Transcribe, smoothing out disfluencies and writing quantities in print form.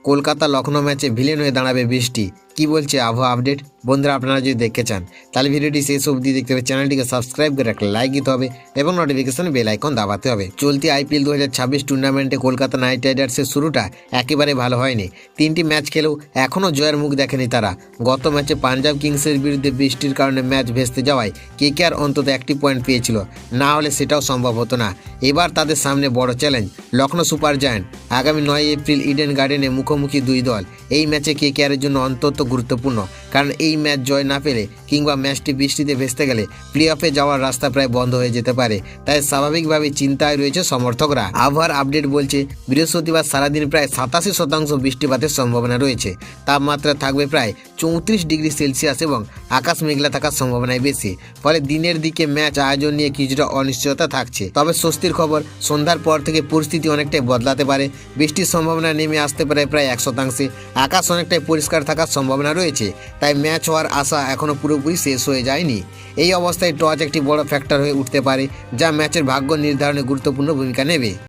কলকাতা লখনৌ ম্যাচে ভিলেন হয়ে দাঁড়াবে বৃষ্টি। কি বলছে আবহাওয়া আপডেট? বন্ধুরা, আপনারা যদি দেখতে চান তাহলে ভিডিওটি শেষ অবধি দেখতে হবে। চ্যানেলটিকে সাবস্ক্রাইব করে একটা লাইক দিতে হবে এবং নোটিফিকেশন বেল আইকন দাবাতে হবে। চলতি আইপিএল 2026 টুর্নামেন্টে কলকাতা নাইট রাইডার্সের শুরুটা একেবারে ভালো হয়নি। 3টি ম্যাচ খেলেও এখনও জয়ের মুখ দেখেনি তারা। গত ম্যাচে পাঞ্জাব কিংসের বিরুদ্ধে বৃষ্টির কারণে ম্যাচ ভেস্তে যাওয়ায় কেকেআর অন্তত 1টি পয়েন্ট পেয়েছিল, না হলে সেটাও সম্ভব হতো না। এবার তাদের সামনে বড় চ্যালেঞ্জ লখনৌ সুপার জায়ান্ট। আগামী 9 এপ্রিল ইডেন গার্ডেনে মুখোমুখি দুই দল। এই ম্যাচে কেকেআরের জন্য অন্তত গুরুত্বপূর্ণ, কারণ এই ম্যাচ জয় না পেলে কিংবা ম্যাচটি বৃষ্টিতে ভেস্তে গেলে প্লে অফে যাওয়ার রাস্তা প্রায় বন্ধ হয়ে যেতে পারে। তাই স্বাভাবিকভাবেই চিন্তায় রয়েছে সমর্থকরা। আবহাওয়ার আপডেট বলছে বৃহস্পতিবার সারাদিন প্রায় 87% বৃষ্টিপাতের সম্ভাবনা রয়েছে। তাপমাত্রা থাকবে প্রায় 34 ডিগ্রি সেলসিয়াস এবং আকাশ মেঘলা থাকার সম্ভাবনাই বেশি। ফলে দিনের দিকে ম্যাচ আয়োজন নিয়ে কিছুটা অনিশ্চয়তা থাকছে। তবে স্বস্তির খবর, সন্ধ্যার পর থেকে পরিস্থিতি অনেকটাই বদলাতে পারে। বৃষ্টির সম্ভাবনা নেমে আসতে পারে প্রায় 100%। আকাশ অনেকটাই পরিষ্কার থাকার সম্ভাবনা রয়েছে, তাই ম্যাচ হওয়ার আশা এখনও পুরোপুরি শেষ হয়ে যায়নি। এই অবস্থায় টস একটি বড় ফ্যাক্টর হয়ে উঠতে পারে, যা ম্যাচের ভাগ্য নির্ধারণে গুরুত্বপূর্ণ ভূমিকা নেবে।